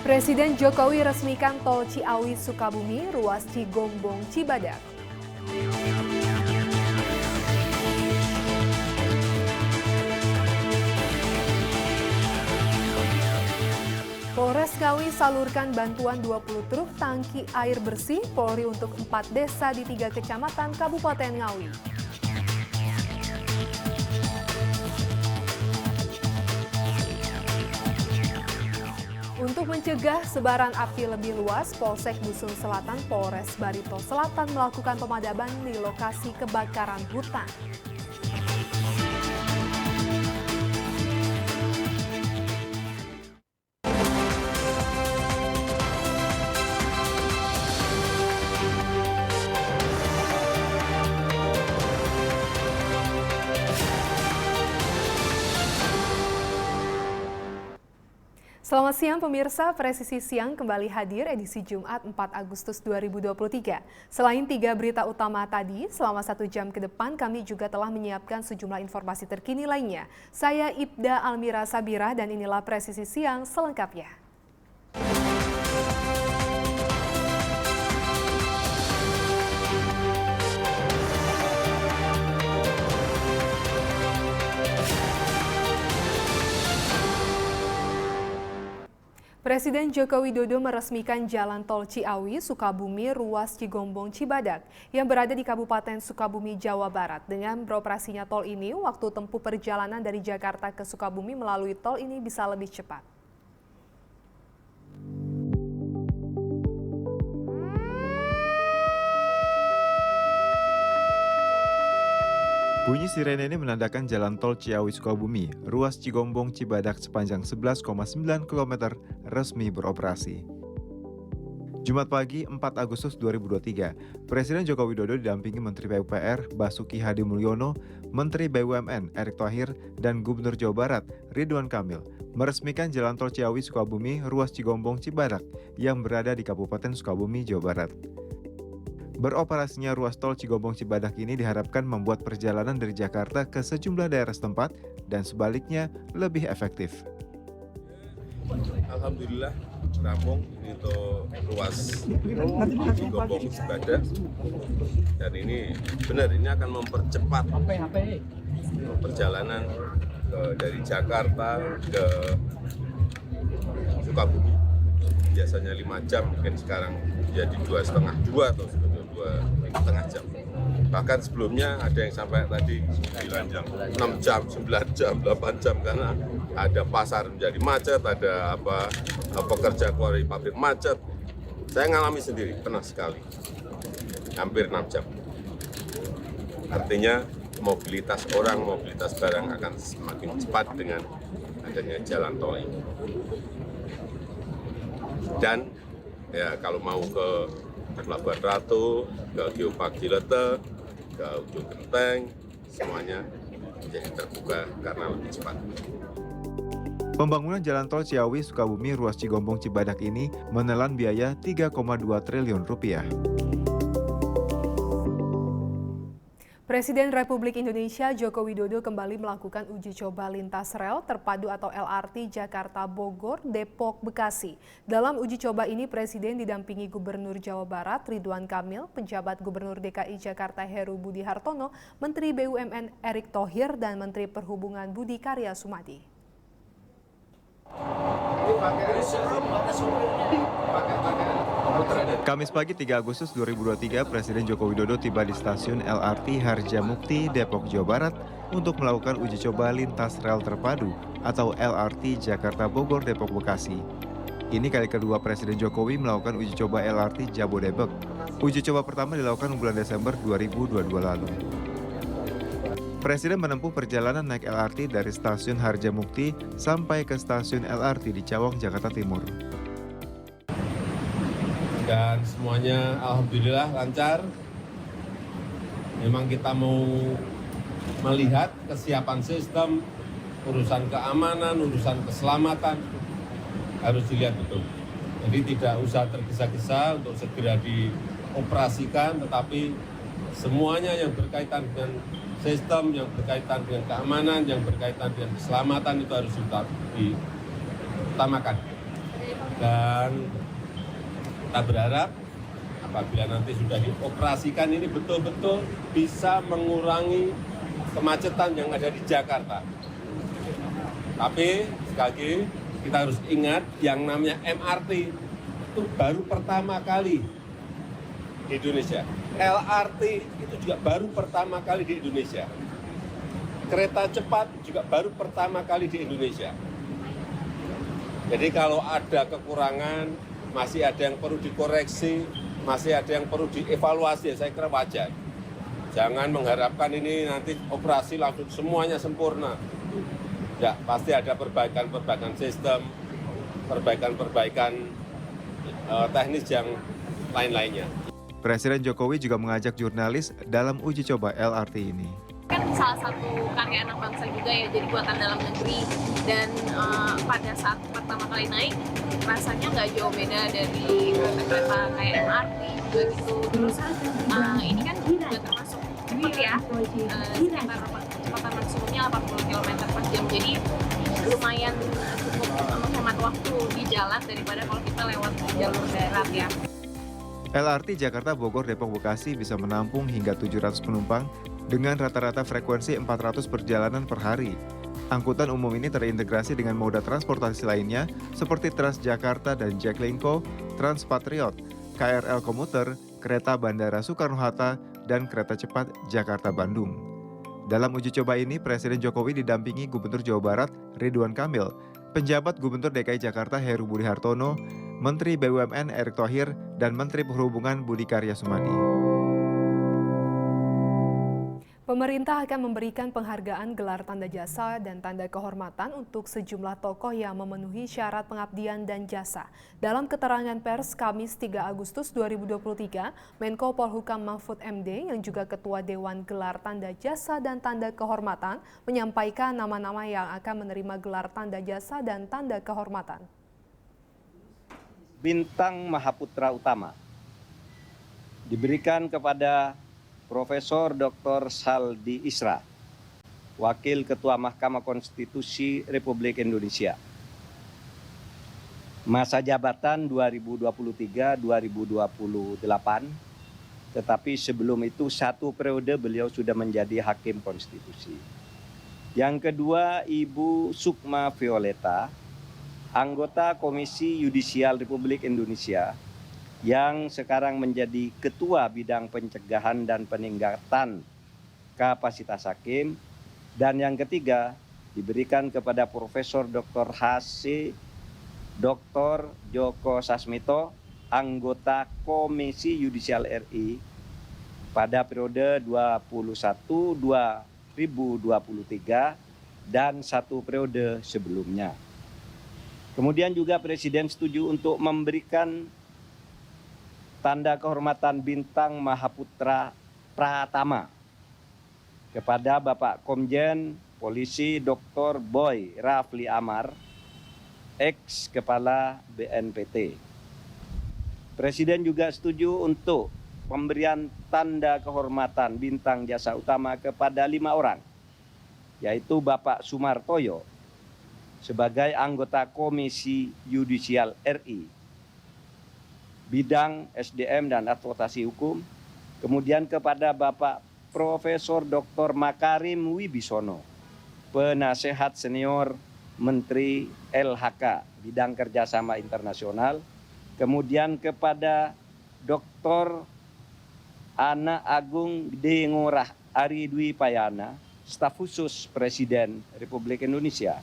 Presiden Jokowi resmikan tol Ciawi Sukabumi, ruas Cigombong Cibadak. Polres Ngawi salurkan bantuan 20 truk tangki air bersih Polri untuk 4 desa di 3 kecamatan Kabupaten Ngawi. Untuk mencegah sebaran api lebih luas, Polsek Dusun Selatan Polres Barito Selatan melakukan pemadaman di lokasi kebakaran hutan. Selamat siang pemirsa, Presisi Siang kembali hadir edisi Jumat 4 Agustus 2023. Selain 3 berita utama tadi, selama 1 jam ke depan kami juga telah menyiapkan sejumlah informasi terkini lainnya. Saya Ibda Almira Sabira dan inilah Presisi Siang selengkapnya. Presiden Joko Widodo meresmikan Jalan Tol Ciawi Sukabumi ruas Cigombong Cibadak yang berada di Kabupaten Sukabumi, Jawa Barat. Dengan beroperasinya tol ini, waktu tempuh perjalanan dari Jakarta ke Sukabumi melalui tol ini bisa lebih cepat. Bunyi sirene ini menandakan Jalan Tol Ciawi Sukabumi, ruas Cigombong Cibadak sepanjang 11,9 km resmi beroperasi. Jumat pagi 4 Agustus 2023, Presiden Joko Widodo didampingi Menteri PUPR Basuki Hadi Mulyono, Menteri BUMN Erick Thohir, dan Gubernur Jawa Barat Ridwan Kamil meresmikan Jalan Tol Ciawi Sukabumi, ruas Cigombong Cibadak yang berada di Kabupaten Sukabumi, Jawa Barat. Beroperasinya ruas tol Cigombong Cibadak ini diharapkan membuat perjalanan dari Jakarta ke sejumlah daerah setempat dan sebaliknya lebih efektif. Alhamdulillah rampung ini untuk ruas Cigombong Cibadak, dan ini benar ini akan mempercepat perjalanan dari Jakarta ke Sukabumi. Biasanya 5 jam, mungkin sekarang jadi 2,5 atau 2,5 jam. Bahkan sebelumnya ada yang sampai tadi 6 jam, 9 jam, 8 jam karena ada pasar menjadi macet, ada pekerja keluar dari pabrik macet. Saya ngalami sendiri, pernah sekali. Hampir 6 jam. Artinya mobilitas orang, mobilitas barang akan semakin cepat dengan adanya jalan tol ini. Dan ya kalau mau ke Pelabuhan Ratu, ke Geopark Cilete, ke Ujung Genteng, semuanya menjadi terbuka karena lebih cepat. Pembangunan Jalan Tol Ciawi Sukabumi ruas Cigombong Cibadak ini menelan biaya 3,2 triliun rupiah. Presiden Republik Indonesia Joko Widodo kembali melakukan uji coba lintas rel terpadu atau LRT Jakarta Bogor, Depok, Bekasi. Dalam uji coba ini Presiden didampingi Gubernur Jawa Barat Ridwan Kamil, penjabat Gubernur DKI Jakarta Heru Budi Hartono, Menteri BUMN Erick Thohir, dan Menteri Perhubungan Budi Karya Sumadi. Kamis pagi 3 Agustus 2023, Presiden Joko Widodo tiba di stasiun LRT Harjamukti, Depok, Jawa Barat untuk melakukan uji coba lintas rel terpadu atau LRT Jakarta Bogor, Depok, Bekasi. Ini kali kedua Presiden Jokowi melakukan uji coba LRT Jabodebek. Uji coba pertama dilakukan bulan Desember 2022 lalu. Presiden menempuh perjalanan naik LRT dari stasiun Harjamukti sampai ke stasiun LRT di Cawang, Jakarta Timur. Dan semuanya alhamdulillah lancar. Memang kita mau melihat kesiapan sistem, urusan keamanan, urusan keselamatan harus dilihat betul. Jadi tidak usah tergesa-gesa untuk segera dioperasikan, tetapi semuanya yang berkaitan dengan sistem, yang berkaitan dengan keamanan, yang berkaitan dengan keselamatan itu harus diutamakan. Dan kita berharap apabila nanti sudah dioperasikan ini betul-betul bisa mengurangi kemacetan yang ada di Jakarta. Tapi sekali lagi kita harus ingat yang namanya MRT itu baru pertama kali di Indonesia. LRT itu juga baru pertama kali di Indonesia. Kereta cepat juga baru pertama kali di Indonesia. Jadi kalau ada kekurangan, masih ada yang perlu dikoreksi, masih ada yang perlu dievaluasi, saya kira wajar. Jangan mengharapkan ini nanti operasi langsung semuanya sempurna. Ya, pasti ada perbaikan-perbaikan sistem, perbaikan-perbaikan teknis yang lain-lainnya. Presiden Jokowi juga mengajak jurnalis dalam uji coba LRT ini. Kan salah satu karya anak bangsa juga ya, jadi buatan dalam negeri. Dan pada saat pertama kali naik, rasanya nggak jauh beda dari kereta-kereta kayak MRT juga gitu. Terus ini kan juga termasuk cepat ya, sekitar kecepatan maksimumnya 80 km per jam. Jadi lumayan cukup menghemat waktu di jalan daripada kalau kita lewat jalur darat ya. LRT Jakarta Bogor Depok Bekasi bisa menampung hingga 700 penumpang dengan rata-rata frekuensi 400 perjalanan per hari. Angkutan umum ini terintegrasi dengan moda transportasi lainnya seperti Transjakarta dan Jaklingko, Transpatriot, KRL komuter, kereta Bandara Soekarno-Hatta, dan kereta cepat Jakarta-Bandung. Dalam uji coba ini, Presiden Jokowi didampingi Gubernur Jawa Barat Ridwan Kamil, penjabat Gubernur DKI Jakarta Heru Budi Hartono, Menteri BUMN Erick Thohir, dan Menteri Perhubungan Budi Karya Sumadi. Pemerintah akan memberikan penghargaan gelar tanda jasa dan tanda kehormatan untuk sejumlah tokoh yang memenuhi syarat pengabdian dan jasa. Dalam keterangan pers Kamis 3 Agustus 2023, Menko Polhukam Mahfud MD yang juga Ketua Dewan Gelar Tanda Jasa dan Tanda Kehormatan menyampaikan nama-nama yang akan menerima gelar tanda jasa dan tanda kehormatan. Bintang Mahaputra Utama diberikan kepada Profesor Dr. Saldi Isra, Wakil Ketua Mahkamah Konstitusi Republik Indonesia. Masa jabatan 2023-2028, tetapi sebelum itu 1 periode beliau sudah menjadi Hakim Konstitusi. Yang kedua, Ibu Sukma Violeta, anggota Komisi Yudisial Republik Indonesia, yang sekarang menjadi Ketua Bidang Pencegahan dan Peningkatan Kapasitas Hakim. Dan yang ketiga diberikan kepada Profesor Dr. H.C. Dr. Joko Sasmito, anggota Komisi Yudisial RI pada periode 2021-2023 dan 1 periode sebelumnya. Kemudian juga Presiden setuju untuk memberikan tanda kehormatan Bintang Mahaputra Pratama kepada Bapak Komjen Polisi Dr. Boy Rafli Amar, ex Kepala BNPT. Presiden juga setuju untuk pemberian tanda kehormatan Bintang Jasa Utama kepada 5 orang, yaitu Bapak Sumartoyo sebagai anggota Komisi Yudisial RI, bidang SDM dan advokasi hukum. Kemudian kepada Bapak Profesor Dr. Makarim Wibisono, penasehat senior Menteri LHK, bidang kerjasama internasional. Kemudian kepada Dr. Ana Agung Dengorah Ari Dwi Payana, staf khusus Presiden Republik Indonesia.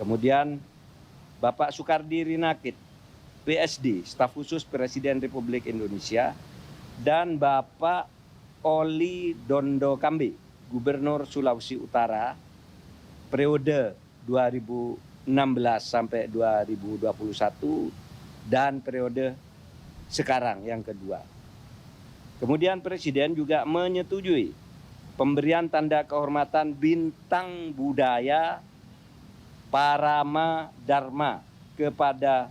Kemudian Bapak Soekardi Rinakit, PSD, staf khusus Presiden Republik Indonesia, dan Bapak Oli Dondo Kambe, Gubernur Sulawesi Utara, periode 2016 sampai 2021 dan periode sekarang yang kedua. Kemudian Presiden juga menyetujui pemberian tanda kehormatan Bintang Budaya Parama Dharma kepada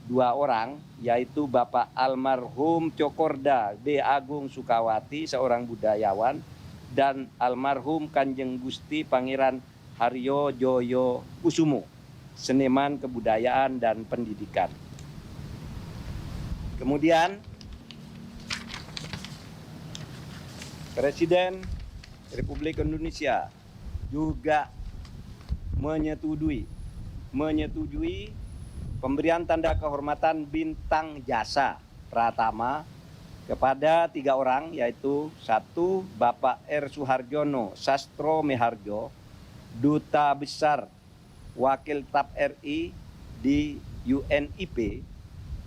2 orang, yaitu Bapak almarhum Cokorda B. Agung Sukawati, seorang budayawan, dan almarhum Kanjeng Gusti Pangeran Haryo Joyo Kusumo, seniman kebudayaan dan pendidikan. Kemudian Presiden Republik Indonesia juga menyetujui pemberian tanda kehormatan bintang jasa pratama kepada 3 orang, yaitu 1 Bapak R. Suharjono Sastro Miharjo, Duta Besar Wakil Staf RI di UNIP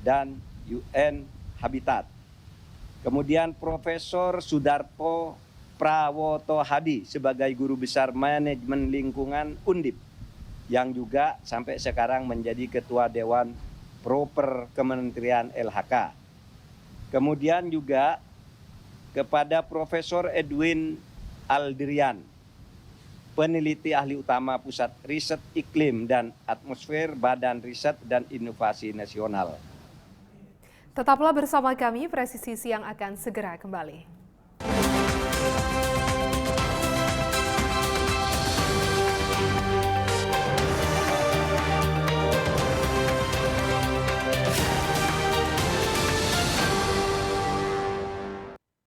dan UN Habitat. Kemudian Profesor Sudarto Prawoto Hadi sebagai Guru Besar Manajemen Lingkungan Undip, yang juga sampai sekarang menjadi Ketua Dewan Proper Kementerian LHK. Kemudian juga kepada Profesor Edwin Aldrian, peneliti ahli utama Pusat Riset Iklim dan Atmosfer Badan Riset dan Inovasi Nasional. Tetaplah bersama kami, Presisi Siang akan segera kembali.